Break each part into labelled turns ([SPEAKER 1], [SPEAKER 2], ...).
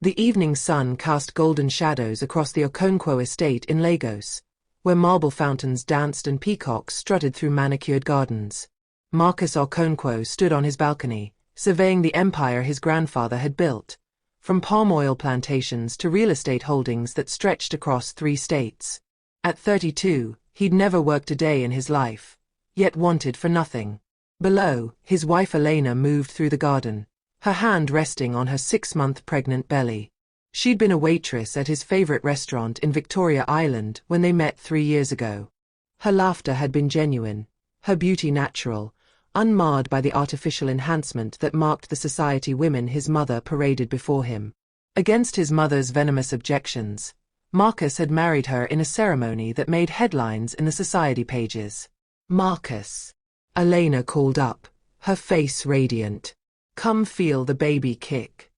[SPEAKER 1] The evening sun cast golden shadows across the Okonkwo estate in Lagos, where marble fountains danced and peacocks strutted through manicured gardens. Marcus Okonkwo stood on his balcony, surveying the empire his grandfather had built, from palm oil plantations to real estate holdings that stretched across 3 states. At 32, he'd never worked a day in his life, yet wanted for nothing. Below, his wife Inayah moved through the garden, her hand resting on her 6-month pregnant belly. She'd been a waitress at his favorite restaurant in Victoria Island when they met 3 years ago. Her laughter had been genuine, her beauty natural, unmarred by the artificial enhancement that marked the society women his mother paraded before him. Against his mother's venomous objections, Marcus had married her in a ceremony that made headlines in the society pages. "Marcus," Inayah called up, her face radiant. "Come feel the baby kick."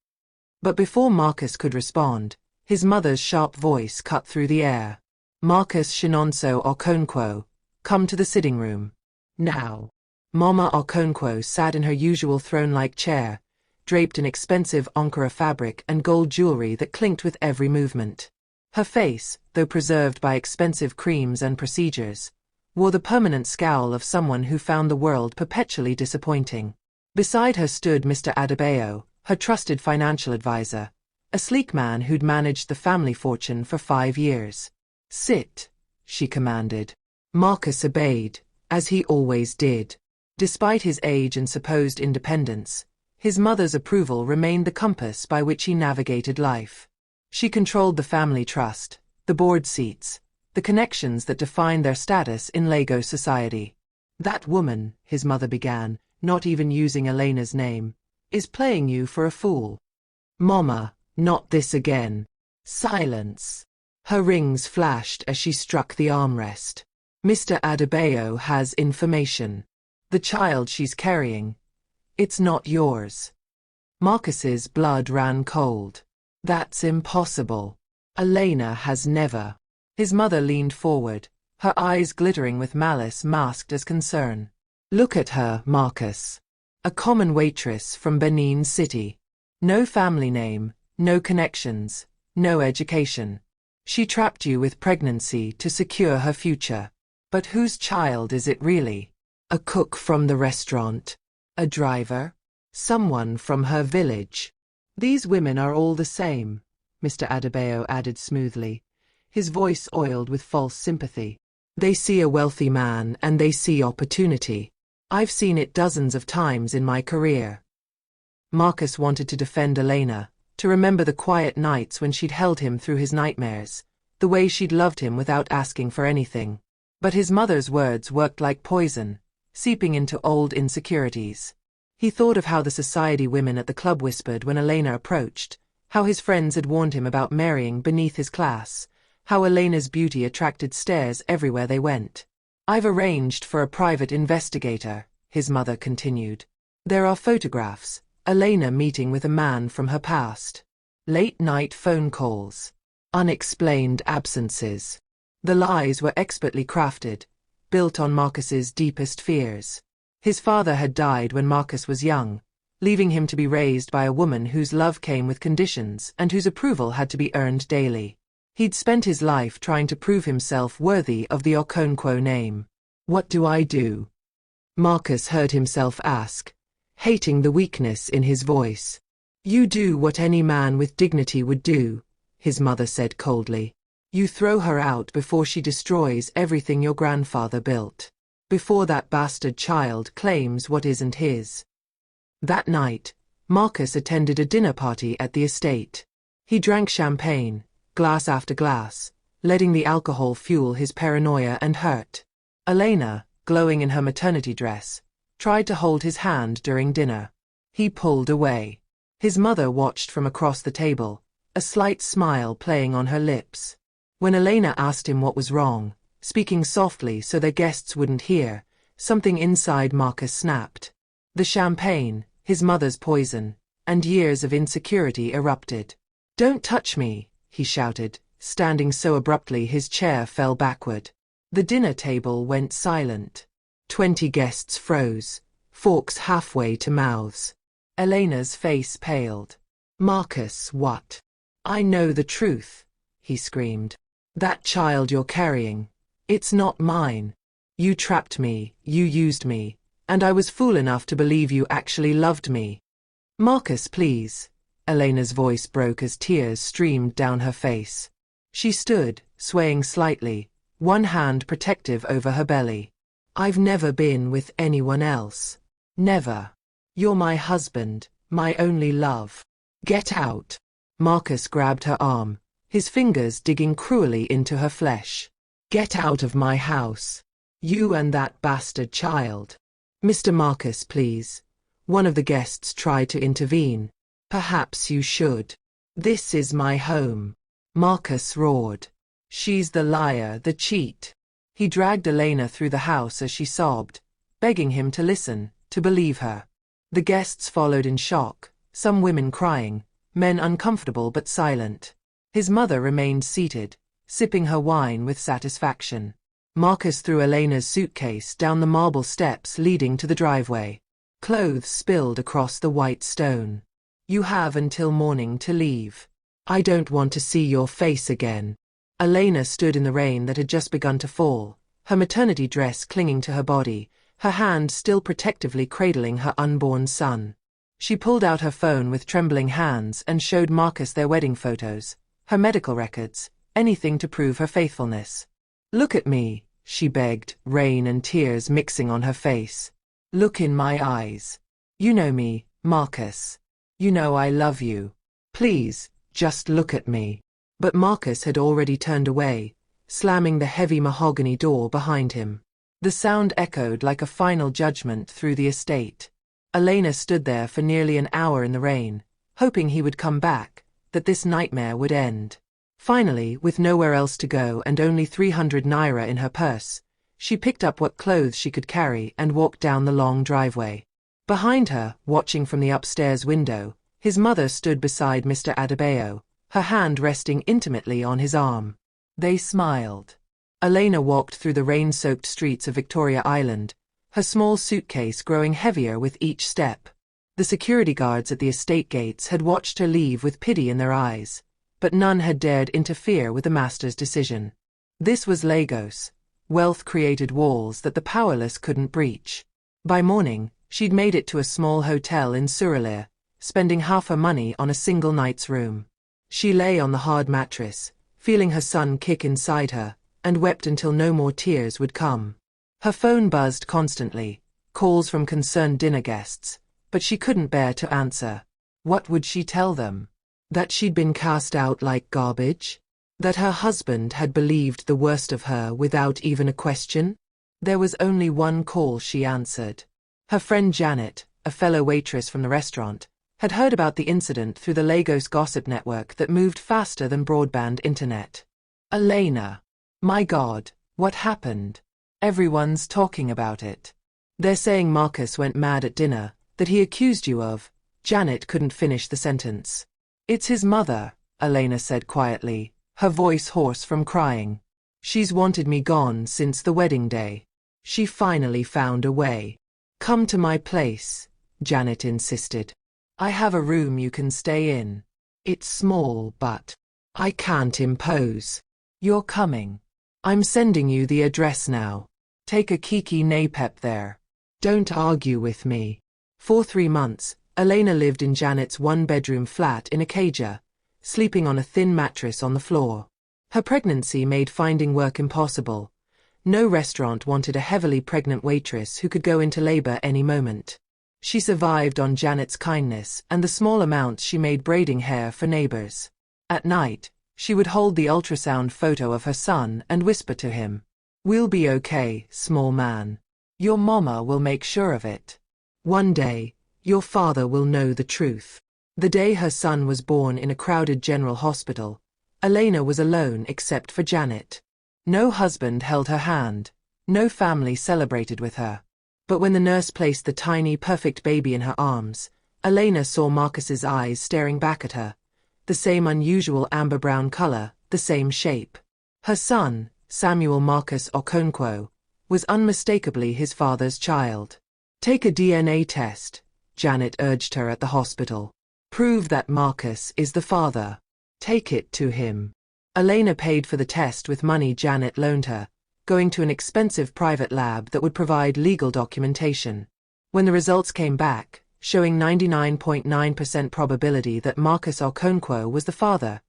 [SPEAKER 1] But before Marcus could respond, his mother's sharp voice cut through the air. "Marcus Shinonso Okonkwo, come to the sitting room. Now." Mama Okonkwo sat in her usual throne-like chair, draped in expensive Ankara fabric and gold jewelry that clinked with every movement. Her face, though preserved by expensive creams and procedures, wore the permanent scowl of someone who found the world perpetually disappointing. Beside her stood Mr. Adebayo, her trusted financial advisor, a sleek man who'd managed the family fortune for 5 years. "Sit," she commanded. Marcus obeyed, as he always did. Despite his age and supposed independence, his mother's approval remained the compass by which he navigated life. She controlled the family trust, the board seats, the connections that defined their status in Lagos society. "That woman," his mother began, not even using Inayah's name, "is playing you for a fool." "Mama, not this again." Silence. Her rings flashed as she struck the armrest. "Mr. Adebayo has information. The child she's carrying, it's not yours." Marcus's blood ran cold. "That's impossible. Inayah has never." His mother leaned forward, her eyes glittering with malice masked as concern. "Look at her, Marcus. A common waitress from Benin City. No family name, no connections, no education. She trapped you with pregnancy to secure her future. But whose child is it really? A cook from the restaurant? A driver? Someone from her village? These women are all the same," Mr. Adebayo added smoothly, his voice oiled with false sympathy. "They see a wealthy man and they see opportunity. I've seen it dozens of times in my career." Marcus wanted to defend Inayah, to remember the quiet nights when she'd held him through his nightmares, the way she'd loved him without asking for anything. But his mother's words worked like poison, seeping into old insecurities. He thought of how the society women at the club whispered when Inayah approached, how his friends had warned him about marrying beneath his class, how Inayah's beauty attracted stares everywhere they went. "I've arranged for a private investigator," his mother continued. "There are photographs, Inayah meeting with a man from her past. Late-night phone calls. Unexplained absences." The lies were expertly crafted, built on Marcus's deepest fears. His father had died when Marcus was young, leaving him to be raised by a woman whose love came with conditions and whose approval had to be earned daily. He'd spent his life trying to prove himself worthy of the Okonkwo name. "What do I do?" Marcus heard himself ask, hating the weakness in his voice. "You do what any man with dignity would do," his mother said coldly. "You throw her out before she destroys everything your grandfather built. Before that bastard child claims what isn't his." That night, Marcus attended a dinner party at the estate. He drank champagne, glass after glass, letting the alcohol fuel his paranoia and hurt. Inayah, glowing in her maternity dress, tried to hold his hand during dinner. He pulled away. His mother watched from across the table, a slight smile playing on her lips. When Inayah asked him what was wrong, speaking softly so their guests wouldn't hear, something inside Marcus snapped. The champagne, his mother's poison, and years of insecurity erupted. "Don't touch me," he shouted, standing so abruptly his chair fell backward. The dinner table went silent. 20 guests froze, forks halfway to mouths. Inayah's face paled. "Marcus, what?" I know the truth, he screamed. That child you're carrying, it's not mine. You trapped me, you used me, and I was fool enough to believe you actually loved me. Marcus, please. Elena's voice broke as tears streamed down her face. She stood, swaying slightly, one hand protective over her belly. I've never been with anyone else. Never. You're my husband, my only love. Get out. Marcus grabbed her arm, his fingers digging cruelly into her flesh. Get out of my house. You and that bastard child. Mr. Marcus, please. One of the guests tried to intervene. Perhaps you should. This is my home. Marcus roared. She's the liar, the cheat. He dragged Elena through the house as she sobbed, begging him to listen, to believe her. The guests followed in shock, some women crying, men uncomfortable but silent. His mother remained seated, sipping her wine with satisfaction. Marcus threw Elena's suitcase down the marble steps leading to the driveway. Clothes spilled across the white stone. You have until morning to leave. I don't want to see your face again. Elena stood in the rain that had just begun to fall, her maternity dress clinging to her body, her hand still protectively cradling her unborn son. She pulled out her phone with trembling hands and showed Marcus their wedding photos, her medical records, anything to prove her faithfulness. Look at me, she begged, rain and tears mixing on her face. Look in my eyes. You know me, Marcus. You know I love you. Please, just look at me. But Marcus had already turned away, slamming the heavy mahogany door behind him. The sound echoed like a final judgment through the estate. Elena stood there for nearly an hour in the rain, hoping he would come back, that this nightmare would end. Finally, with nowhere else to go and only 300 naira in her purse, she picked up what clothes she could carry and walked down the long driveway. Behind her, watching from the upstairs window, his mother stood beside Mr. Adebayo, her hand resting intimately on his arm. They smiled. Elena walked through the rain-soaked streets of Victoria Island, her small suitcase growing heavier with each step. The security guards at the estate gates had watched her leave with pity in their eyes, but none had dared interfere with the master's decision. This was Lagos. Wealth created walls that the powerless couldn't breach. By morning, she'd made it to a small hotel in Surulere, spending half her money on a single night's room. She lay on the hard mattress, feeling her son kick inside her, and wept until no more tears would come. Her phone buzzed constantly, calls from concerned dinner guests, but she couldn't bear to answer. What would she tell them? That she'd been cast out like garbage? That her husband had believed the worst of her without even a question? There was only one call she answered. Her friend Janet, a fellow waitress from the restaurant, had heard about the incident through the Lagos gossip network that moved faster than broadband internet. Elena. My God, what happened? Everyone's talking about it. They're saying Marcus went mad at dinner, that he accused you of. Janet couldn't finish the sentence. It's his mother, Elena said quietly, her voice hoarse from crying. She's wanted me gone since the wedding day. She finally found a way. Come to my place, Janet insisted. I have a room you can stay in. It's small, but I can't impose. You're coming. I'm sending you the address now. Take a Kiki Napep there. Don't argue with me. For 3 months, Elena lived in Janet's one-bedroom flat in Ikeja, sleeping on a thin mattress on the floor. Her pregnancy made finding work impossible. No restaurant wanted a heavily pregnant waitress who could go into labor any moment. She survived on Janet's kindness and the small amounts she made braiding hair for neighbors. At night, she would hold the ultrasound photo of her son and whisper to him, "We'll be okay, small man. Your mama will make sure of it. One day, your father will know the truth." The day her son was born in a crowded general hospital, Elena was alone except for Janet. No husband held her hand, no family celebrated with her. But when the nurse placed the tiny, perfect baby in her arms, Elena saw Marcus's eyes staring back at her, the same unusual amber-brown color, the same shape. Her son, Samuel Marcus Okonkwo, was unmistakably his father's child. "Take a DNA test," Janet urged her at the hospital. "Prove that Marcus is the father. Take it to him. Elena paid for the test with money Janet loaned her, going to an expensive private lab that would provide legal documentation. When the results came back, showing 99.9% probability that Marcus Okonkwo was the father,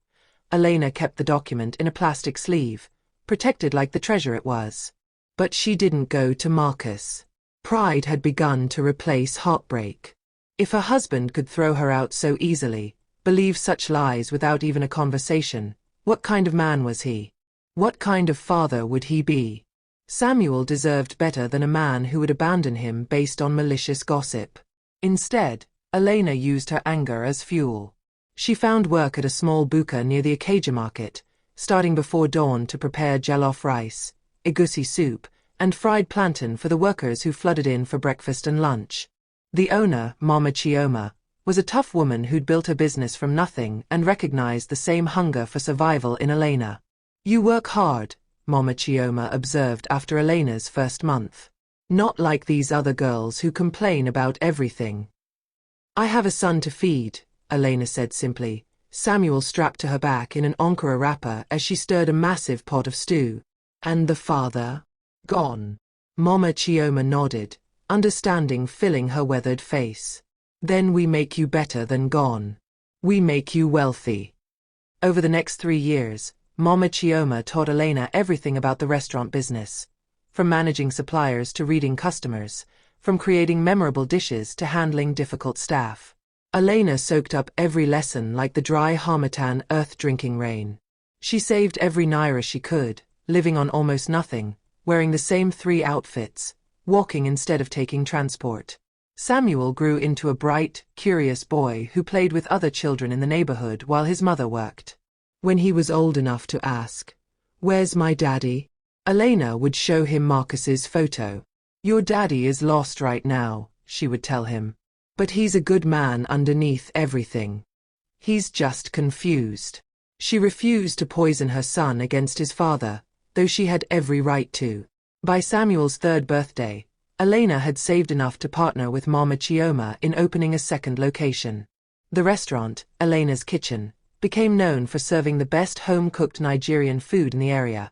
[SPEAKER 1] Elena kept the document in a plastic sleeve, protected like the treasure it was. But she didn't go to Marcus. Pride had begun to replace heartbreak. If her husband could throw her out so easily, believe such lies without even a conversation, what kind of man was he? What kind of father would he be? Samuel deserved better than a man who would abandon him based on malicious gossip. Instead, Elena used her anger as fuel. She found work at a small buka near the Acacia market, starting before dawn to prepare jollof rice, egusi soup, and fried plantain for the workers who flooded in for breakfast and lunch. The owner, Mama Chioma, was a tough woman who'd built her business from nothing and recognized the same hunger for survival in Elena. "You work hard," Mama Chioma observed after Elena's first month. "Not like these other girls who complain about everything." "I have a son to feed," Elena said simply. Samuel strapped to her back in an Ankara wrapper as she stirred a massive pot of stew. "And the father?" "Gone." Mama Chioma nodded, understanding filling her weathered face. "Then we make you better than gone. We make you wealthy." Over the next 3 years, Mama Chioma taught Elena everything about the restaurant business. From managing suppliers to reading customers, from creating memorable dishes to handling difficult staff. Elena soaked up every lesson like the dry harmattan earth-drinking rain. She saved every naira she could, living on almost nothing, wearing the same 3 outfits, walking instead of taking transport. Samuel grew into a bright, curious boy who played with other children in the neighborhood while his mother worked. When he was old enough to ask, "Where's my daddy?" Elena would show him Marcus's photo. "Your daddy is lost right now," she would tell him. "But he's a good man underneath everything. He's just confused." She refused to poison her son against his father, though she had every right to. By Samuel's 3rd birthday, Elena had saved enough to partner with Mama Chioma in opening a second location. The restaurant, Elena's Kitchen, became known for serving the best home-cooked Nigerian food in the area.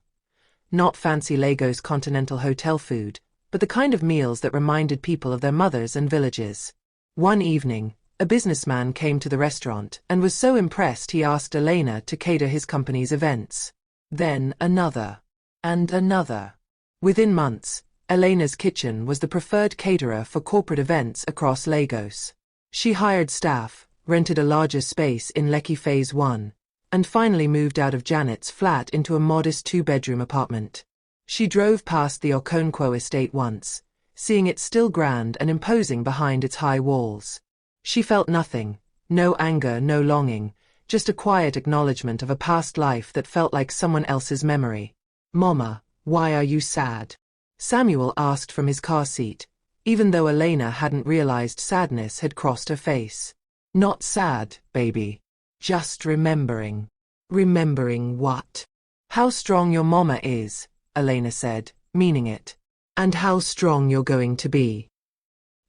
[SPEAKER 1] Not fancy Lagos continental hotel food, but the kind of meals that reminded people of their mothers and villages. One evening, a businessman came to the restaurant and was so impressed he asked Elena to cater his company's events. Then another. And another. Within months, Elena's Kitchen was the preferred caterer for corporate events across Lagos. She hired staff, rented a larger space in Lekki Phase 1, and finally moved out of Janet's flat into a modest 2-bedroom apartment. She drove past the Okonkwo estate once, seeing it still grand and imposing behind its high walls. She felt nothing, no anger, no longing, just a quiet acknowledgement of a past life that felt like someone else's memory. "Mama, why are you sad?" Samuel asked from his car seat, even though Elena hadn't realized sadness had crossed her face. "Not sad, baby. Just remembering." "Remembering what?" "How strong your mama is," Elena said, meaning it. "And how strong you're going to be."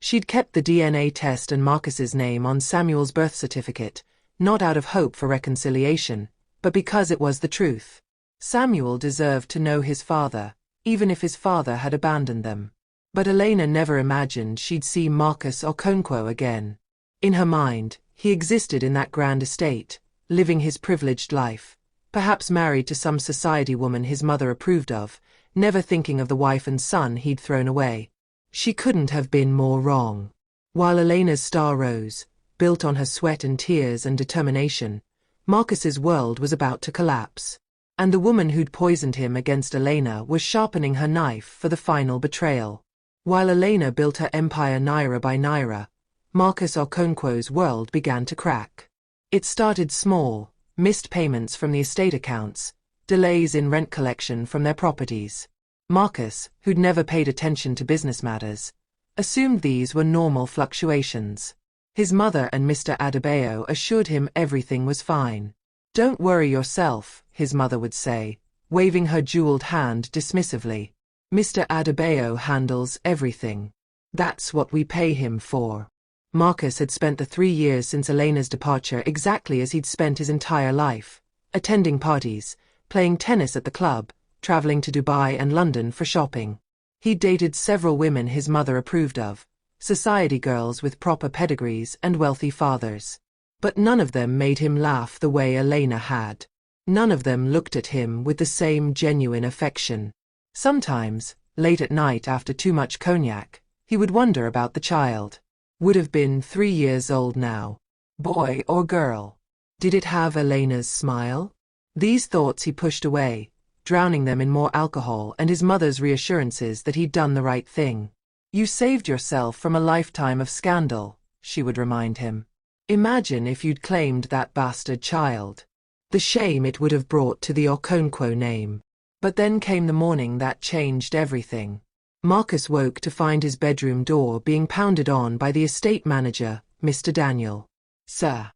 [SPEAKER 1] She'd kept the DNA test and Marcus's name on Samuel's birth certificate, not out of hope for reconciliation, but because it was the truth. Samuel deserved to know his father, even if his father had abandoned them. But Elena never imagined she'd see Marcus Okonkwo again. In her mind, he existed in that grand estate, living his privileged life, perhaps married to some society woman his mother approved of, never thinking of the wife and son he'd thrown away. She couldn't have been more wrong. While Elena's star rose, built on her sweat and tears and determination, Marcus's world was about to collapse. And the woman who'd poisoned him against Elena was sharpening her knife for the final betrayal. While Elena built her empire naira by naira, Marcus Okonkwo's world began to crack. It started small, missed payments from the estate accounts, delays in rent collection from their properties. Marcus, who'd never paid attention to business matters, assumed these were normal fluctuations. His mother and Mr. Adebayo assured him everything was fine. "Don't worry yourself," his mother would say, waving her jeweled hand dismissively. "Mr. Adebayo handles everything. That's what we pay him for." Marcus had spent the 3 years since Elena's departure exactly as he'd spent his entire life, attending parties, playing tennis at the club, traveling to Dubai and London for shopping. He'd dated several women his mother approved of, society girls with proper pedigrees and wealthy fathers. But none of them made him laugh the way Elena had. None of them looked at him with the same genuine affection. Sometimes, late at night after too much cognac, he would wonder about the child. Would have been 3 years old now. Boy or girl? Did it have Elena's smile? These thoughts he pushed away, drowning them in more alcohol and his mother's reassurances that he'd done the right thing. You saved yourself from a lifetime of scandal, she would remind him. Imagine if you'd claimed that bastard child. The shame it would have brought to the Okonkwo name. But then came the morning that changed everything. Marcus woke to find his bedroom door being pounded on by the estate manager, Mr. Daniel. Sir,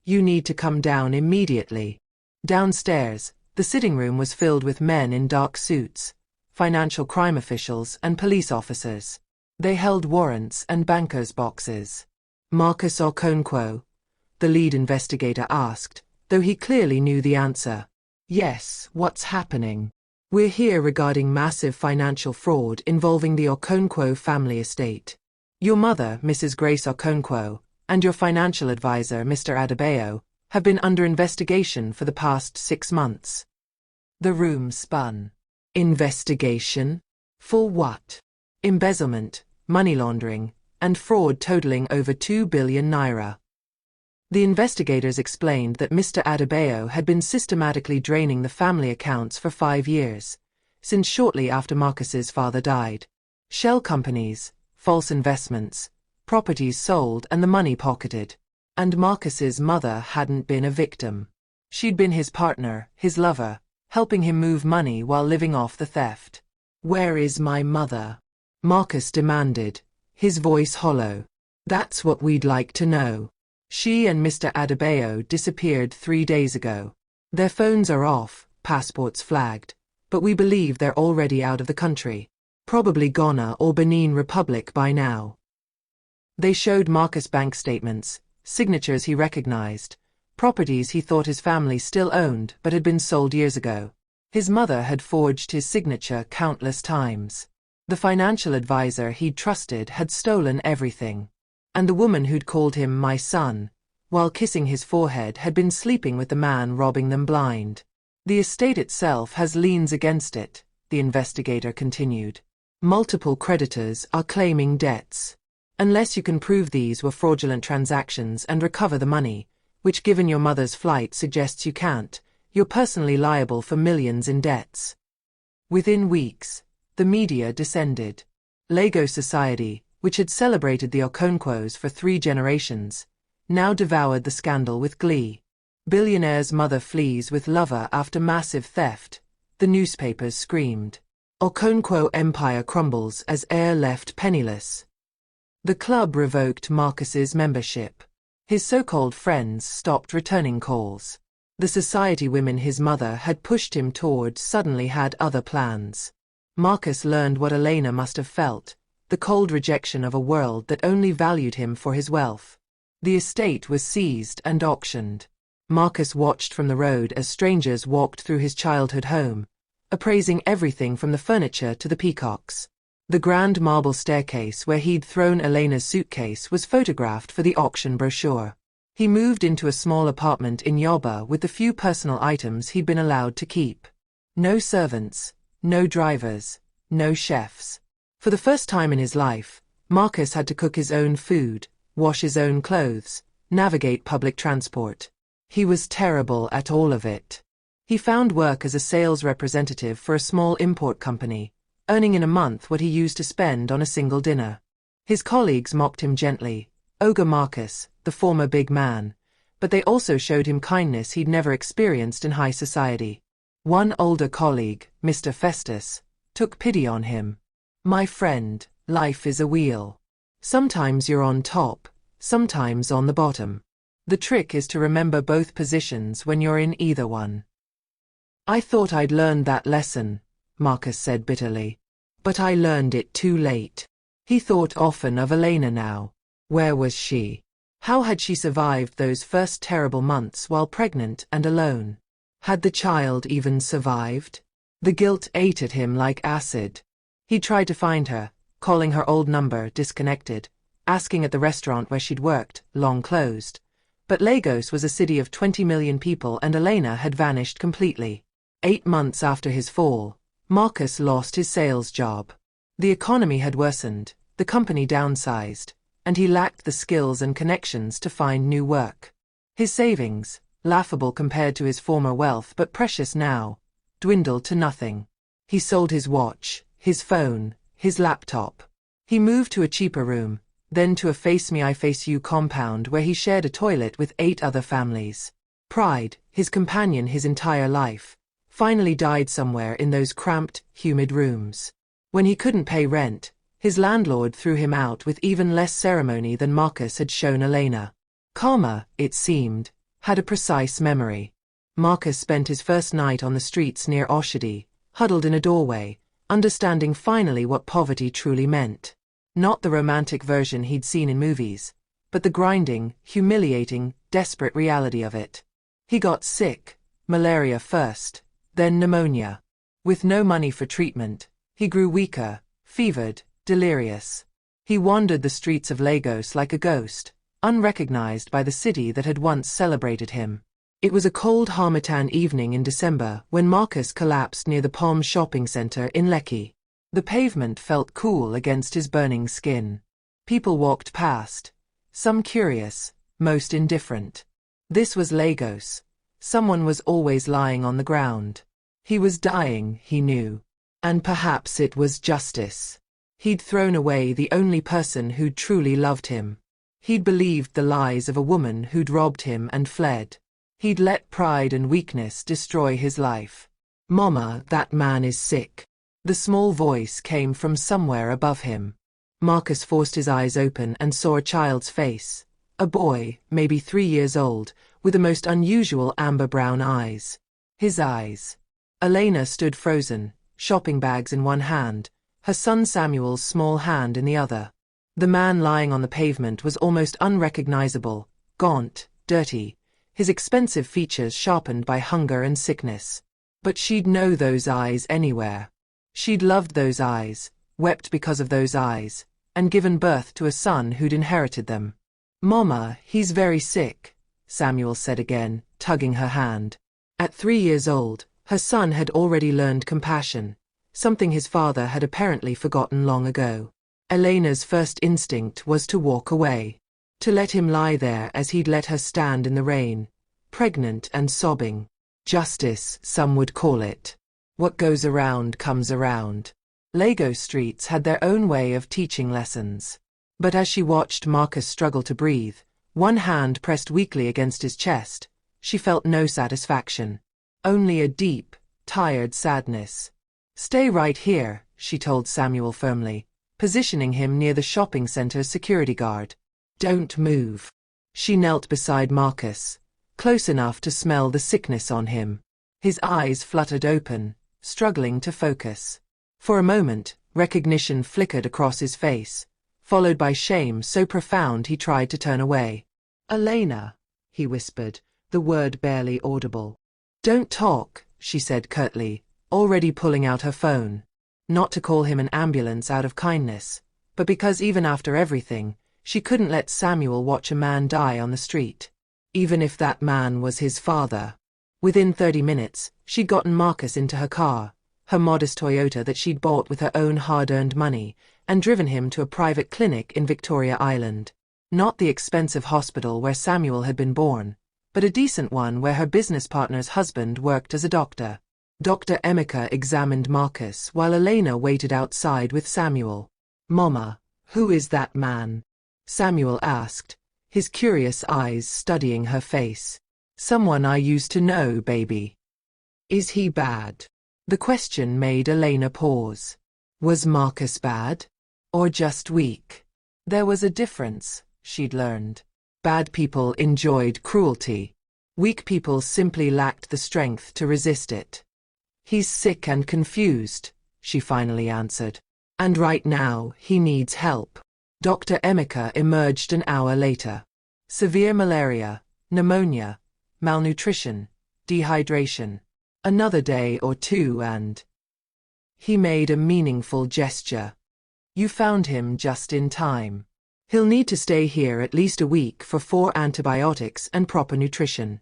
[SPEAKER 1] you need to come down immediately. Downstairs, the sitting room was filled with men in dark suits, financial crime officials and police officers. They held warrants and bankers' boxes. Marcus Okonkwo? The lead investigator asked, though he clearly knew the answer. Yes, what's happening? We're here regarding massive financial fraud involving the Okonkwo family estate. Your mother, Mrs. Grace Okonkwo, and your financial advisor, Mr. Adebayo, have been under investigation for the past 6 months. The room spun. Investigation? For what? Embezzlement, money laundering, and fraud totaling over 2 billion naira. The investigators explained that Mr. Adebayo had been systematically draining the family accounts for 5 years, since shortly after Marcus's father died. Shell companies, false investments, properties sold and the money pocketed. And Marcus's mother hadn't been a victim. She'd been his partner, his lover, helping him move money while living off the theft. Where is my mother? Marcus demanded, his voice hollow. That's what we'd like to know. She and Mr. Adebayo disappeared 3 days ago. Their phones are off, passports flagged, but we believe they're already out of the country. Probably Ghana or Benin Republic by now. They showed Marcus bank statements, signatures he recognized, properties he thought his family still owned but had been sold years ago. His mother had forged his signature countless times. The financial advisor he'd trusted had stolen everything. And the woman who'd called him my son, while kissing his forehead, had been sleeping with the man robbing them blind. The estate itself has liens against it, the investigator continued. Multiple creditors are claiming debts. Unless you can prove these were fraudulent transactions and recover the money, which given your mother's flight suggests you can't, you're personally liable for millions in debts. Within weeks, the media descended. Lagos society, which had celebrated the Okonkwos for 3 generations, now devoured the scandal with glee. Billionaire's mother flees with lover after massive theft, the newspapers screamed. Okonkwo empire crumbles as heir left penniless. The club revoked Marcus's membership. His so-called friends stopped returning calls. The society women his mother had pushed him toward suddenly had other plans. Marcus learned what Elena must have felt, the cold rejection of a world that only valued him for his wealth. The estate was seized and auctioned. Marcus watched from the road as strangers walked through his childhood home, appraising everything from the furniture to the peacocks. The grand marble staircase where he'd thrown Elena's suitcase was photographed for the auction brochure. He moved into a small apartment in Yoba with the few personal items he'd been allowed to keep. No servants, no drivers, no chefs. For the first time in his life, Marcus had to cook his own food, wash his own clothes, navigate public transport. He was terrible at all of it. He found work as a sales representative for a small import company, earning in a month what he used to spend on a single dinner. His colleagues mocked him gently, Ogre Marcus, the former big man, but they also showed him kindness he'd never experienced in high society. One older colleague, Mr. Festus, took pity on him. My friend, life is a wheel. Sometimes you're on top, sometimes on the bottom. The trick is to remember both positions when you're in either one. I thought I'd learned that lesson, Marcus said bitterly. But I learned it too late. He thought often of Elena now. Where was she? How had she survived those first terrible months while pregnant and alone? Had the child even survived? The guilt ate at him like acid. He tried to find her, calling her old number disconnected, asking at the restaurant where she'd worked, long closed. But Lagos was a city of 20 million people and Inayah had vanished completely. 8 months after his fall, Marcus lost his sales job. The economy had worsened, the company downsized, and he lacked the skills and connections to find new work. His savings, laughable compared to his former wealth but precious now, dwindled to nothing. He sold his watch, his phone, his laptop. He moved to a cheaper room, then to a face me I face you compound where he shared a toilet with 8 other families. Pride, his companion his entire life, finally died somewhere in those cramped, humid rooms. When he couldn't pay rent, his landlord threw him out with even less ceremony than Marcus had shown Inayah. Karma, it seemed, had a precise memory. Marcus spent his first night on the streets near Oshodi, huddled in a doorway, understanding finally what poverty truly meant. Not the romantic version he'd seen in movies, but the grinding, humiliating, desperate reality of it. He got sick, malaria first, then pneumonia. With no money for treatment, he grew weaker, fevered, delirious. He wandered the streets of Lagos like a ghost, unrecognized by the city that had once celebrated him. It was a cold harmattan evening in December when Marcus collapsed near the Palm shopping center in Lekki. The pavement felt cool against his burning skin. People walked past, some curious, most indifferent. This was Lagos. Someone was always lying on the ground. He was dying, he knew. And perhaps it was justice. He'd thrown away the only person who'd truly loved him. He'd believed the lies of a woman who'd robbed him and fled. He'd let pride and weakness destroy his life. "Mama, that man is sick." The small voice came from somewhere above him. Marcus forced his eyes open and saw a child's face. A boy, maybe 3 years old, with the most unusual amber-brown eyes. His eyes. Inayah stood frozen, shopping bags in one hand, her son Samuel's small hand in the other. The man lying on the pavement was almost unrecognizable, gaunt, dirty, his expensive features sharpened by hunger and sickness. But she'd know those eyes anywhere. She'd loved those eyes, wept because of those eyes, and given birth to a son who'd inherited them. "Mama, he's very sick," Samuel said again, tugging her hand. At 3 years old, her son had already learned compassion, something his father had apparently forgotten long ago. Inayah's first instinct was to walk away, to let him lie there as he'd let her stand in the rain, pregnant and sobbing. Justice, some would call it. What goes around comes around. Lagos streets had their own way of teaching lessons. But as she watched Marcus struggle to breathe, one hand pressed weakly against his chest, she felt no satisfaction. Only a deep, tired sadness. "Stay right here," she told Samuel firmly, positioning him near the shopping center's security guard. "Don't move." She knelt beside Marcus, close enough to smell the sickness on him. His eyes fluttered open, struggling to focus. For a moment, recognition flickered across his face, followed by shame so profound he tried to turn away. "Inayah," he whispered, the word barely audible. "Don't talk," she said curtly, already pulling out her phone. Not to call him an ambulance out of kindness, but because even after everything, she couldn't let Samuel watch a man die on the street. Even if that man was his father. Within 30 minutes, she'd gotten Marcus into her car, her modest Toyota that she'd bought with her own hard-earned money, and driven him to a private clinic in Victoria Island. Not the expensive hospital where Samuel had been born, but a decent one where her business partner's husband worked as a doctor. Dr. Emeka examined Marcus while Inayah waited outside with Samuel. "Mama, who is that man?" Samuel asked, his curious eyes studying her face. "Someone I used to know, baby." "Is he bad?" The question made Inayah pause. Was Marcus bad? Or just weak? There was a difference, she'd learned. Bad people enjoyed cruelty. Weak people simply lacked the strength to resist it. "He's sick and confused," she finally answered. "And right now, he needs help." Dr. Emeka emerged an hour later. Severe malaria, pneumonia, malnutrition, dehydration. Another day or two and... He made a meaningful gesture. You found him just in time. He'll need to stay here at least a week for 4 antibiotics and proper nutrition.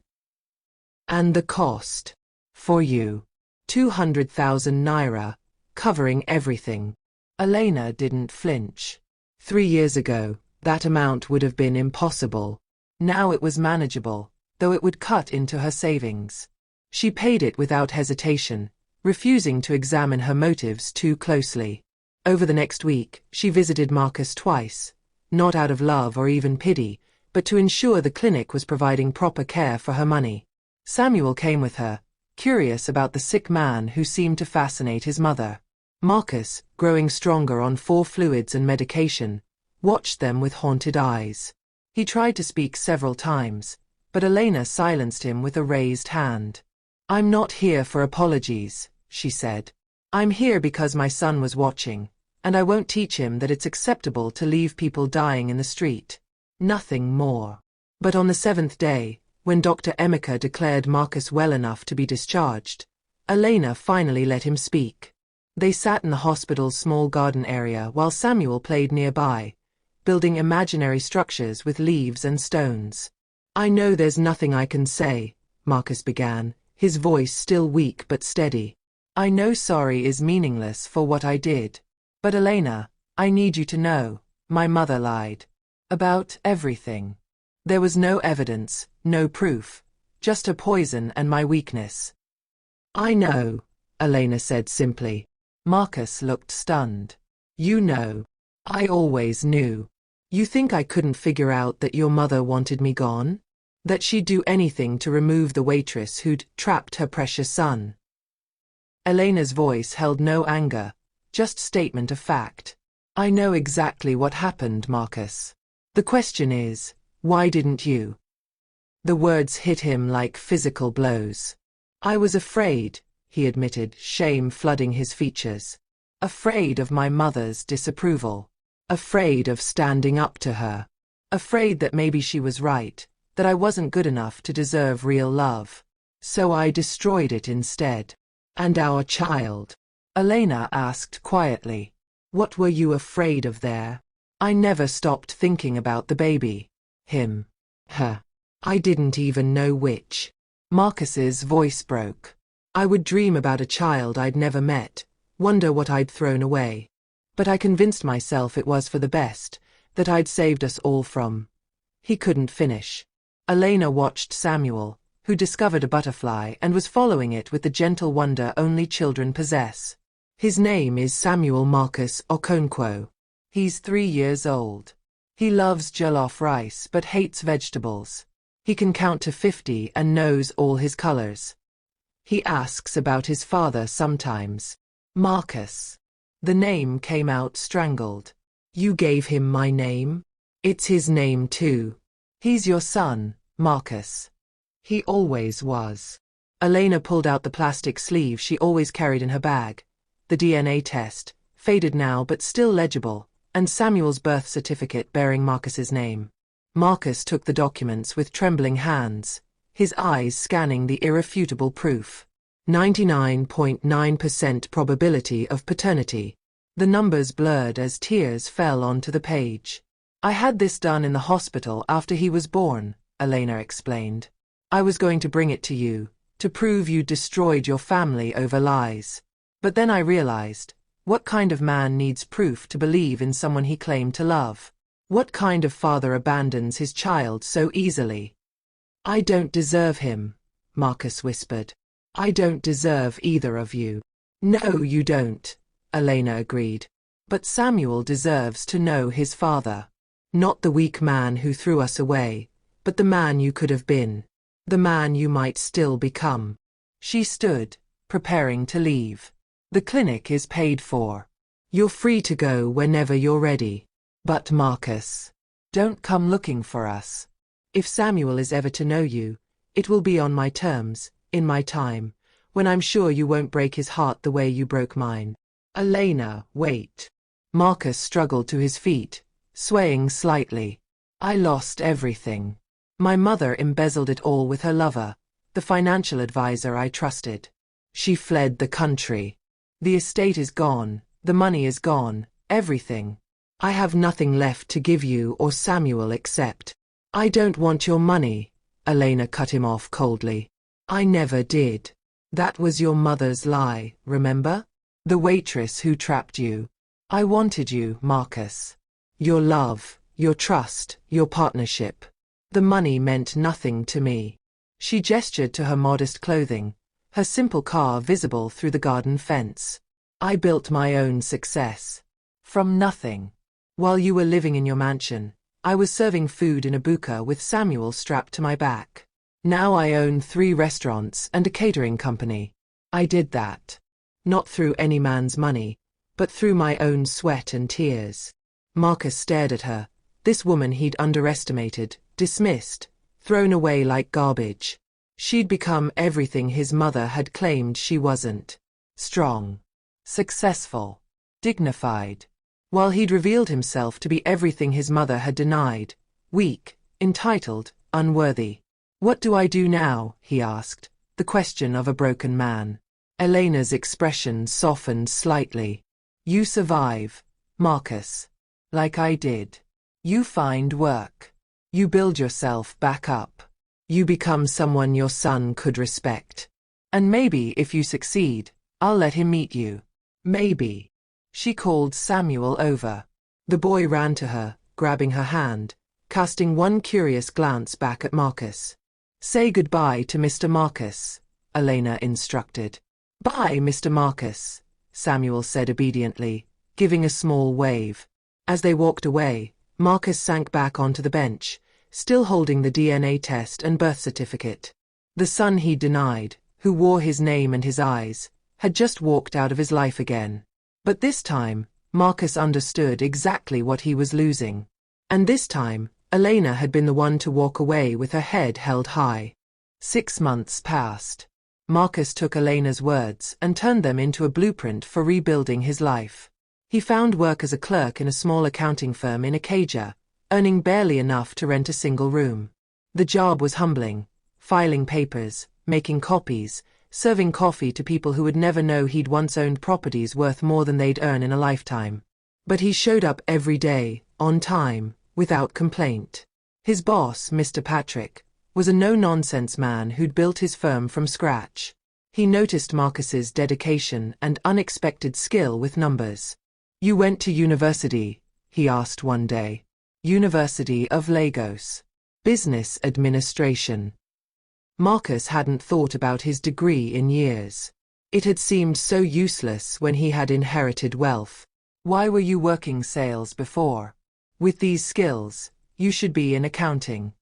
[SPEAKER 1] And the cost? For you. 200,000 naira, covering everything. Elena didn't flinch. 3 years ago, that amount would have been impossible. Now it was manageable, though it would cut into her savings. She paid it without hesitation, refusing to examine her motives too closely. Over the next week, she visited Marcus twice, not out of love or even pity, but to ensure the clinic was providing proper care for her money. Samuel came with her, curious about the sick man who seemed to fascinate his mother. Marcus, growing stronger on 4 fluids and medication, watched them with haunted eyes. He tried to speak several times, but Elena silenced him with a raised hand. I'm not here for apologies, she said. I'm here because my son was watching, and I won't teach him that it's acceptable to leave people dying in the street. Nothing more. But on the 7th day, when Dr. Emeka declared Marcus well enough to be discharged, Elena finally let him speak. They sat in the hospital's small garden area while Samuel played nearby, building imaginary structures with leaves and stones. I know there's nothing I can say, Marcus began, his voice still weak but steady. I know sorry is meaningless for what I did. But Elena, I need you to know, my mother lied. About everything. There was no evidence, no proof, just her poison and my weakness. I know, Elena said simply. Marcus looked stunned. You know. I always knew. You think I couldn't figure out that your mother wanted me gone? That she'd do anything to remove the waitress who'd trapped her precious son? Elena's voice held no anger, just statement of fact. I know exactly what happened, Marcus. The question is, why didn't you? The words hit him like physical blows. I was afraid, he admitted, shame flooding his features. Afraid of my mother's disapproval. Afraid of standing up to her. Afraid that maybe she was right, that I wasn't good enough to deserve real love. So I destroyed it instead. And our child? Elena asked quietly. What were you afraid of there? I never stopped thinking about the baby. Him. Her. I didn't even know which. Marcus's voice broke. I would dream about a child I'd never met, wonder what I'd thrown away. But I convinced myself it was for the best, that I'd saved us all from... He couldn't finish. Elena watched Samuel, who discovered a butterfly and was following it with the gentle wonder only children possess. His name is Samuel Marcus Okonkwo. He's 3 years old. He loves jollof rice but hates vegetables. He can count to 50 and knows all his colors. He asks about his father sometimes. Marcus. The name came out strangled. You gave him my name? It's his name too. He's your son, Marcus. He always was. Elena pulled out the plastic sleeve she always carried in her bag. The DNA test, faded now but still legible, and Samuel's birth certificate bearing Marcus's name. Marcus took the documents with trembling hands, his eyes scanning the irrefutable proof. 99.9% probability of paternity. The numbers blurred as tears fell onto the page. I had this done in the hospital after he was born, Elena explained. I was going to bring it to you, to prove you destroyed your family over lies. But then I realized, what kind of man needs proof to believe in someone he claimed to love? What kind of father abandons his child so easily? I don't deserve him, Marcus whispered. I don't deserve either of you. No, you don't, Elena agreed. But Samuel deserves to know his father. Not the weak man who threw us away, but the man you could have been. The man you might still become. She stood, preparing to leave. The clinic is paid for. You're free to go whenever you're ready. But Marcus, don't come looking for us. If Samuel is ever to know you, it will be on my terms, in my time, when I'm sure you won't break his heart the way you broke mine. Elena, wait. Marcus struggled to his feet, swaying slightly. I lost everything. My mother embezzled it all with her lover, the financial advisor I trusted. She fled the country. The estate is gone, the money is gone, everything. I have nothing left to give you or Samuel except. I don't want your money, Elena cut him off coldly. I never did. That was your mother's lie, remember? The waitress who trapped you. I wanted you, Marcus. Your love, your trust, your partnership. The money meant nothing to me. She gestured to her modest clothing, her simple car visible through the garden fence. I built my own success. From nothing. While you were living in your mansion, I was serving food in a buka with Samuel strapped to my back. Now I own 3 restaurants and a catering company. I did that. Not through any man's money, but through my own sweat and tears. Marcus stared at her, this woman he'd underestimated, dismissed, thrown away like garbage. She'd become everything his mother had claimed she wasn't. Strong. Successful. Dignified. While he'd revealed himself to be everything his mother had denied. Weak, entitled, unworthy. What do I do now? He asked, the question of a broken man. Elena's expression softened slightly. You survive, Marcus. Like I did. You find work. You build yourself back up. You become someone your son could respect. And maybe if you succeed, I'll let him meet you. Maybe. She called Samuel over. The boy ran to her, grabbing her hand, casting one curious glance back at Marcus. Say goodbye to Mr. Marcus, Elena instructed. Bye, Mr. Marcus, Samuel said obediently, giving a small wave. As they walked away, Marcus sank back onto the bench, still holding the DNA test and birth certificate. The son he'd denied, who wore his name and his eyes, had just walked out of his life again. But this time, Marcus understood exactly what he was losing. And this time, Elena had been the one to walk away with her head held high. 6 months passed. Marcus took Elena's words and turned them into a blueprint for rebuilding his life. He found work as a clerk in a small accounting firm in Ikeja, earning barely enough to rent a single room. The job was humbling, filing papers, making copies, serving coffee to people who would never know he'd once owned properties worth more than they'd earn in a lifetime. But he showed up every day, on time, without complaint. His boss, Mr. Patrick, was a no-nonsense man who'd built his firm from scratch. He noticed Marcus's dedication and unexpected skill with numbers. You went to university, he asked one day. University of Lagos. Business Administration. Marcus hadn't thought about his degree in years. It had seemed so useless when he had inherited wealth. Why were you working sales before? With these skills, you should be in accounting.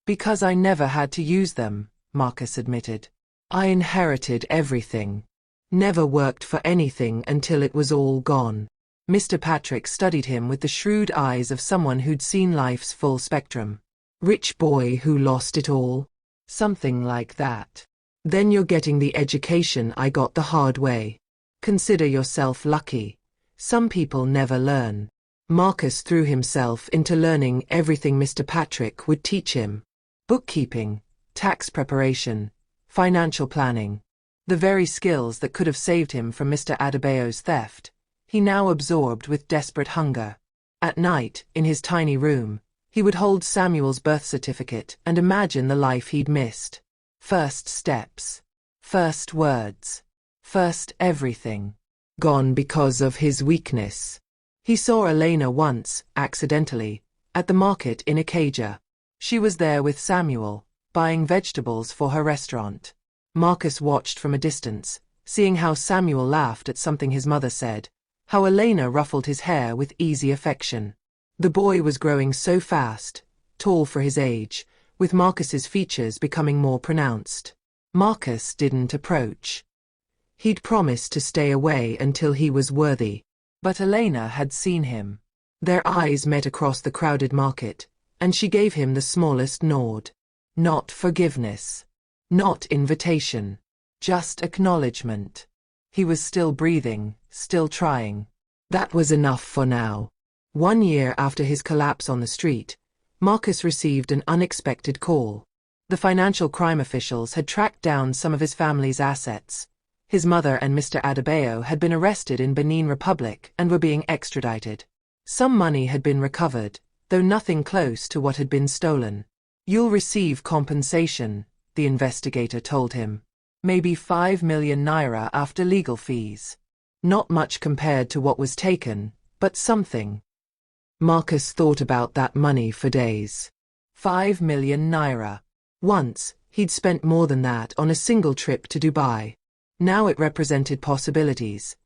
[SPEAKER 1] Because I never had to use them, Marcus admitted. I inherited everything. Never worked for anything until it was all gone. Mr. Patrick studied him with the shrewd eyes of someone who'd seen life's full spectrum. Rich boy who lost it all? Something like that. Then you're getting the education I got the hard way. Consider yourself lucky. Some people never learn. Marcus threw himself into learning everything Mr. Patrick would teach him. Bookkeeping, tax preparation, financial planning. The very skills that could have saved him from Mr. Adebayo's theft, he now absorbed with desperate hunger. At night, in his tiny room, he would hold Samuel's birth certificate and imagine the life he'd missed. First steps. First words. First everything. Gone because of his weakness. He saw Elena once, accidentally, at the market in Ikeja. She was there with Samuel, buying vegetables for her restaurant. Marcus watched from a distance, seeing how Samuel laughed at something his mother said, how Elena ruffled his hair with easy affection. The boy was growing so fast, tall for his age, with Marcus's features becoming more pronounced. Marcus didn't approach. He'd promised to stay away until he was worthy. But Elena had seen him. Their eyes met across the crowded market, and she gave him the smallest nod. Not forgiveness. Not invitation. Just acknowledgement. He was still breathing, still trying. That was enough for now. 1 year after his collapse on the street, Marcus received an unexpected call. The financial crime officials had tracked down some of his family's assets. His mother and Mr. Adebayo had been arrested in Benin Republic and were being extradited. Some money had been recovered, though nothing close to what had been stolen. "You'll receive compensation," the investigator told him. "Maybe 5 million naira after legal fees. Not much compared to what was taken, but something." Marcus thought about that money for days. 5 million naira. Once, he'd spent more than that on a single trip to Dubai. Now it represented possibilities.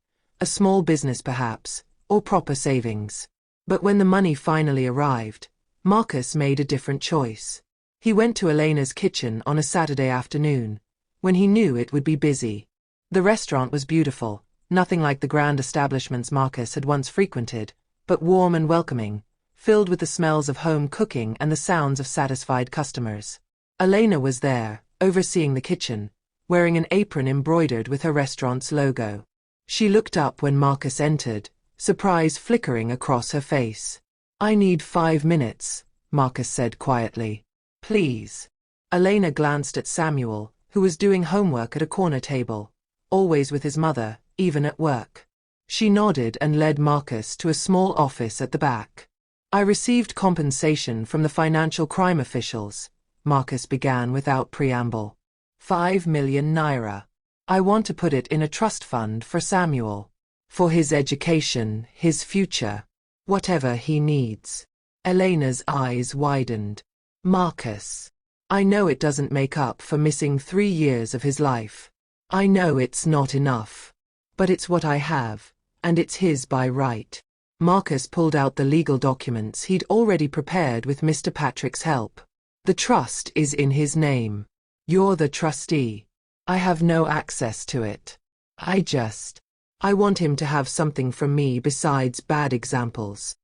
[SPEAKER 1] A small business perhaps, or proper savings. But when the money finally arrived, Marcus made a different choice. He went to Elena's kitchen on a Saturday afternoon, when he knew it would be busy. The restaurant was beautiful, nothing like the grand establishments Marcus had once frequented, but warm and welcoming, filled with the smells of home cooking and the sounds of satisfied customers. Elena was there, overseeing the kitchen, wearing an apron embroidered with her restaurant's logo. She looked up when Marcus entered, surprise flickering across her face. "I need 5 minutes," Marcus said quietly. "Please." Elena glanced at Samuel, who was doing homework at a corner table, always with his mother, even at work. She nodded and led Marcus to a small office at the back. "I received compensation from the financial crime officials," Marcus began without preamble. 5 million naira. "I want to put it in a trust fund for Samuel. For his education, his future. Whatever he needs." Elena's eyes widened. "Marcus, I know it doesn't make up for missing 3 years of his life. I know it's not enough. But it's what I have, and it's his by right." Marcus pulled out the legal documents he'd already prepared with Mr. Patrick's help. "The trust is in his name. You're the trustee. I have no access to it. I want him to have something from me besides bad examples."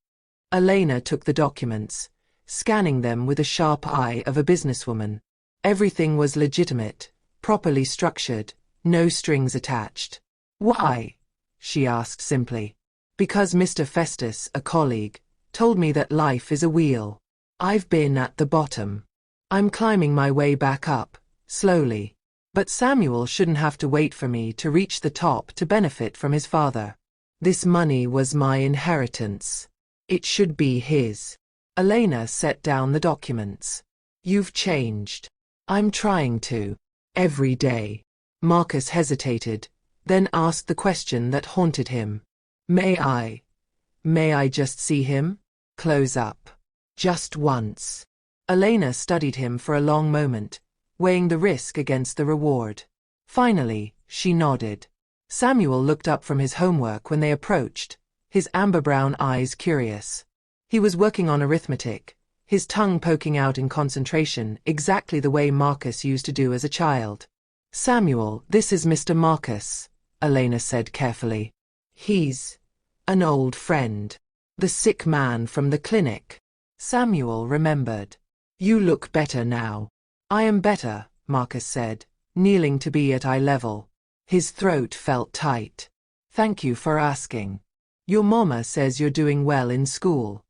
[SPEAKER 1] Elena took the documents, scanning them with the sharp eye of a businesswoman. Everything was legitimate, properly structured, no strings attached. "Why?" she asked simply. "Because Mr. Festus, a colleague, told me that life is a wheel. I've been at the bottom. I'm climbing my way back up, slowly. But Samuel shouldn't have to wait for me to reach the top to benefit from his father. This money was my inheritance. It should be his." Elena set down the documents. "You've changed." "I'm trying to. Every day." Marcus hesitated, then asked the question that haunted him. May I just see him? Close up. Just once." Elena studied him for a long moment, weighing the risk against the reward. Finally, she nodded. Samuel looked up from his homework when they approached, his amber-brown eyes curious. He was working on arithmetic, his tongue poking out in concentration exactly the way Marcus used to do as a child. "Samuel, this is Mr. Marcus," Elena said carefully. "He's an old friend. The sick man from the clinic." Samuel remembered. "You look better now." "I am better," Marcus said, kneeling to be at eye level. His throat felt tight. "Thank you for asking. Your mama says you're doing well in school."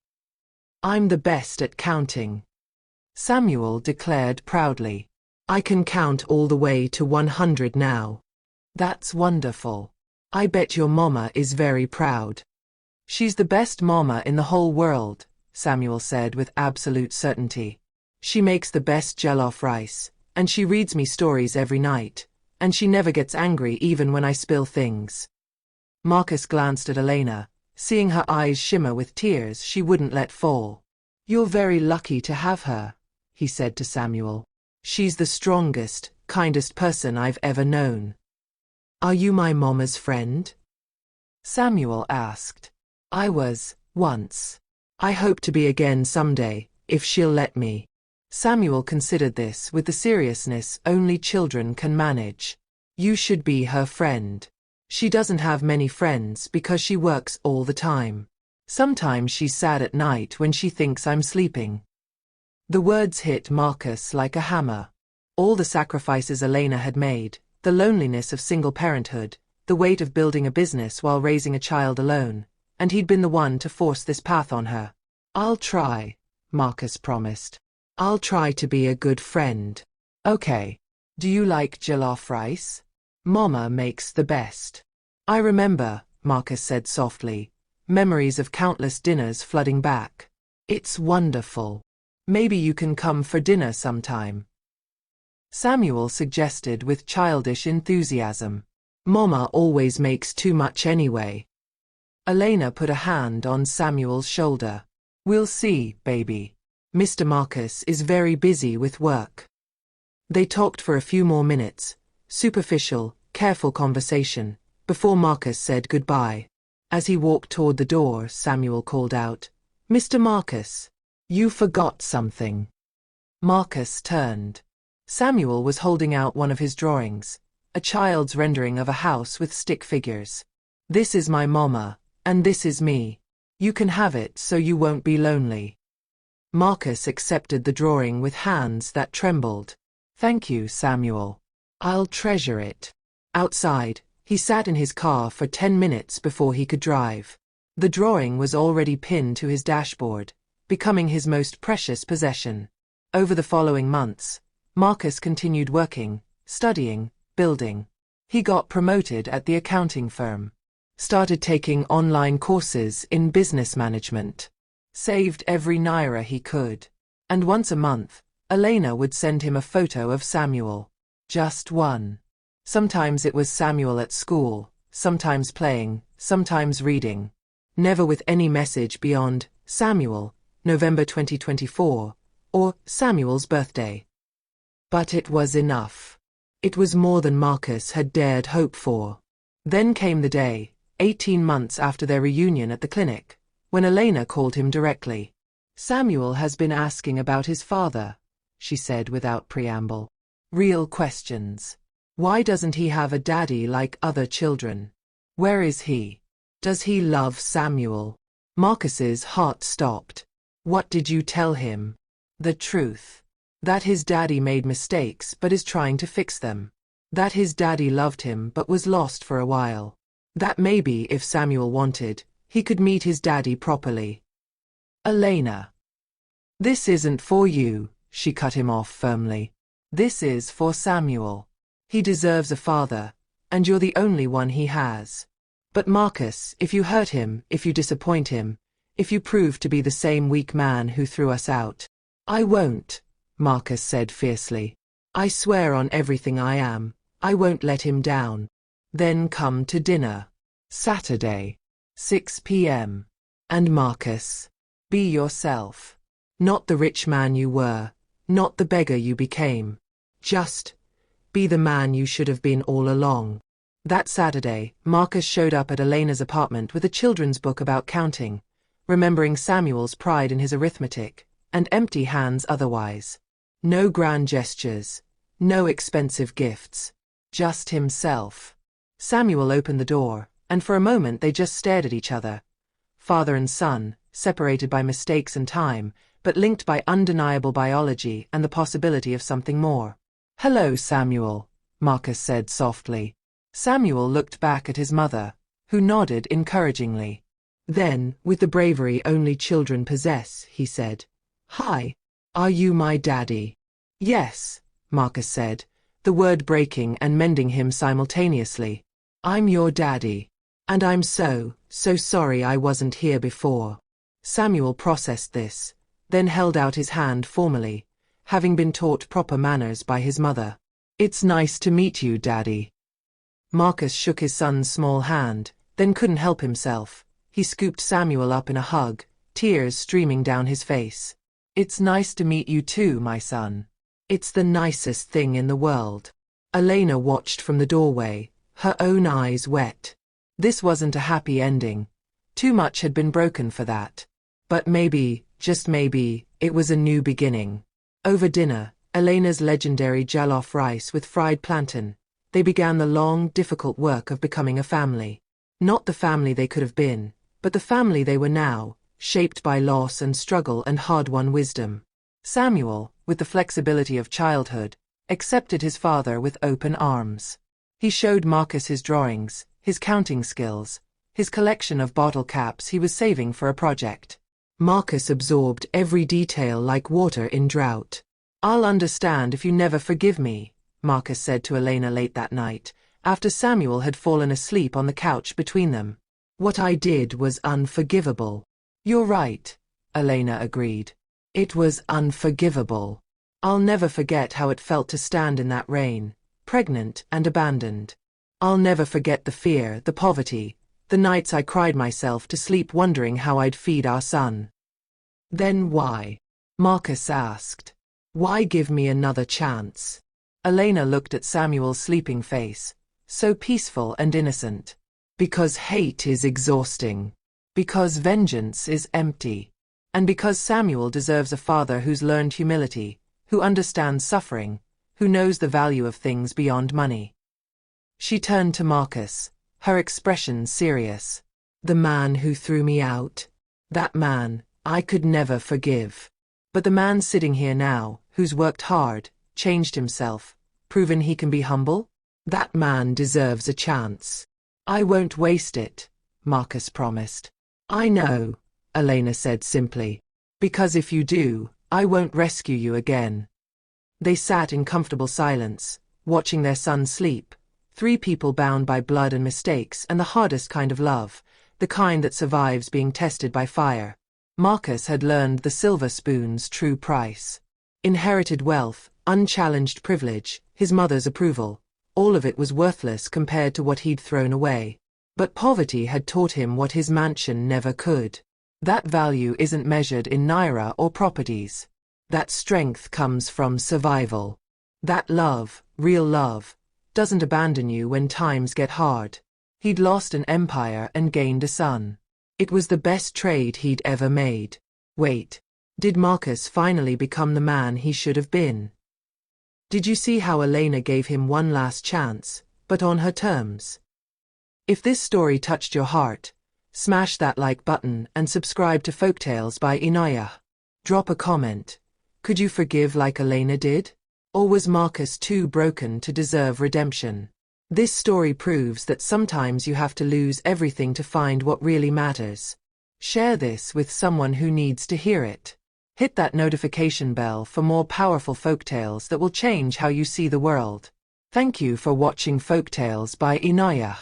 [SPEAKER 1] "I'm the best at counting," Samuel declared proudly. "I can count all the way to 100 now." "That's wonderful. I bet your mama is very proud." "She's the best mama in the whole world," Samuel said with absolute certainty. "She makes the best jollof rice, and she reads me stories every night, and she never gets angry even when I spill things." Marcus glanced at Elena, seeing her eyes shimmer with tears she wouldn't let fall. "You're very lucky to have her," he said to Samuel. "She's the strongest, kindest person I've ever known." "Are you my mama's friend?" Samuel asked. "I was, once. I hope to be again someday, if she'll let me." Samuel considered this with the seriousness only children can manage. "You should be her friend. She doesn't have many friends because she works all the time. Sometimes she's sad at night when she thinks I'm sleeping." The words hit Marcus like a hammer. All the sacrifices Elena had made, the loneliness of single parenthood, the weight of building a business while raising a child alone, and he'd been the one to force this path on her. "I'll try," Marcus promised. I'll try to be a good friend. Okay. Do you like jollof rice? Mama makes the best. I remember, Marcus said softly, memories of countless dinners flooding back. It's wonderful. Maybe you can come for dinner sometime. Samuel suggested with childish enthusiasm. Mama always makes too much anyway. Elena put a hand on Samuel's shoulder. We'll see, baby. Mr. Marcus is very busy with work. They talked for a few more minutes, superficial, careful conversation, before Marcus said goodbye. As he walked toward the door, Samuel called out, Mr. Marcus, you forgot something. Marcus turned. Samuel was holding out one of his drawings, a child's rendering of a house with stick figures. This is my mama, and this is me. You can have it so you won't be lonely. Marcus accepted the drawing with hands that trembled. Thank you, Samuel. I'll treasure it. Outside, he sat in his car for 10 minutes before he could drive. The drawing was already pinned to his dashboard, becoming his most precious possession. Over the following months, Marcus continued working, studying, building. He got promoted at the accounting firm, started taking online courses in business management, saved every naira he could, and once a month, Elena would send him a photo of Samuel. Just one. Sometimes it was Samuel at school, sometimes playing, sometimes reading. Never with any message beyond, Samuel, November 2024, or Samuel's birthday. But it was enough. It was more than Marcus had dared hope for. Then came the day, 18 months after their reunion at the clinic, when Elena called him directly. Samuel has been asking about his father, she said without preamble. Real questions. Why doesn't he have a daddy like other children? Where is he? Does he love Samuel? Marcus's heart stopped. What did you tell him? The truth. That his daddy made mistakes but is trying to fix them. That his daddy loved him but was lost for a while. That maybe if Samuel wanted, he could meet his daddy properly. Elena. This isn't for you, she cut him off firmly. This is for Samuel. He deserves a father, and you're the only one he has. But Marcus, if you hurt him, if you disappoint him, if you prove to be the same weak man who threw us out. I won't, Marcus said fiercely. I swear on everything I am, I won't let him down. Then come to dinner. Saturday, 6 p.m. And Marcus, be yourself. Not the rich man you were, not the beggar you became. Just be the man you should have been all along. That Saturday, Marcus showed up at Elena's apartment with a children's book about counting, remembering Samuel's pride in his arithmetic, and empty hands otherwise. No grand gestures, no expensive gifts, just himself. Samuel opened the door, and for a moment they just stared at each other. Father and son, separated by mistakes and time, but linked by undeniable biology and the possibility of something more. Hello, Samuel, Marcus said softly. Samuel looked back at his mother, who nodded encouragingly. Then, with the bravery only children possess, he said, Hi. Are you my daddy? Yes, Marcus said, the word breaking and mending him simultaneously. I'm your daddy. And I'm so sorry I wasn't here before. Samuel processed this, then held out his hand formally, having been taught proper manners by his mother. It's nice to meet you, Daddy. Marcus shook his son's small hand, then couldn't help himself. He scooped Samuel up in a hug, tears streaming down his face. It's nice to meet you too, my son. It's the nicest thing in the world. Elena watched from the doorway, her own eyes wet. This wasn't a happy ending. Too much had been broken for that. But maybe, just maybe, it was a new beginning. Over dinner, Elena's legendary jollof rice with fried plantain, they began the long, difficult work of becoming a family. Not the family they could have been, but the family they were now, shaped by loss and struggle and hard-won wisdom. Samuel, with the flexibility of childhood, accepted his father with open arms. He showed Marcus his drawings, his counting skills, his collection of bottle caps he was saving for a project. Marcus absorbed every detail like water in drought. "I'll understand if you never forgive me," Marcus said to Inayah late that night, after Samuel had fallen asleep on the couch between them. "What I did was unforgivable." "You're right," Inayah agreed. "It was unforgivable. I'll never forget how it felt to stand in that rain, pregnant and abandoned. I'll never forget the fear, the poverty, the nights I cried myself to sleep wondering how I'd feed our son." "Then why?" Marcus asked. "Why give me another chance?" Inayah looked at Samuel's sleeping face, so peaceful and innocent. "Because hate is exhausting. Because vengeance is empty. And because Samuel deserves a father who's learned humility, who understands suffering, who knows the value of things beyond money." She turned to Marcus, her expression serious. "The man who threw me out? That man, I could never forgive. But the man sitting here now, who's worked hard, changed himself, proven he can be humble? That man deserves a chance. I won't waste it," Marcus promised. "I know," Inayah said simply. "Because if you do, I won't rescue you again." They sat in comfortable silence, watching their son sleep, three people bound by blood and mistakes and the hardest kind of love, the kind that survives being tested by fire. Marcus had learned the silver spoon's true price. Inherited wealth, unchallenged privilege, his mother's approval, all of it was worthless compared to what he'd thrown away. But poverty had taught him what his mansion never could. That value isn't measured in naira or properties. That strength comes from survival. That love, real love, doesn't abandon you when times get hard. He'd lost an empire and gained a son. It was the best trade he'd ever made. Wait, did Marcus finally become the man he should have been? Did you see how Inayah gave him one last chance, but on her terms? If this story touched your heart, smash that like button and subscribe to Folktales by Inayah. Drop a comment. Could you forgive like Inayah did? Or was Marcus too broken to deserve redemption? This story proves that sometimes you have to lose everything to find what really matters. Share this with someone who needs to hear it. Hit that notification bell for more powerful folktales that will change how you see the world. Thank you for watching Folktales by Inayah.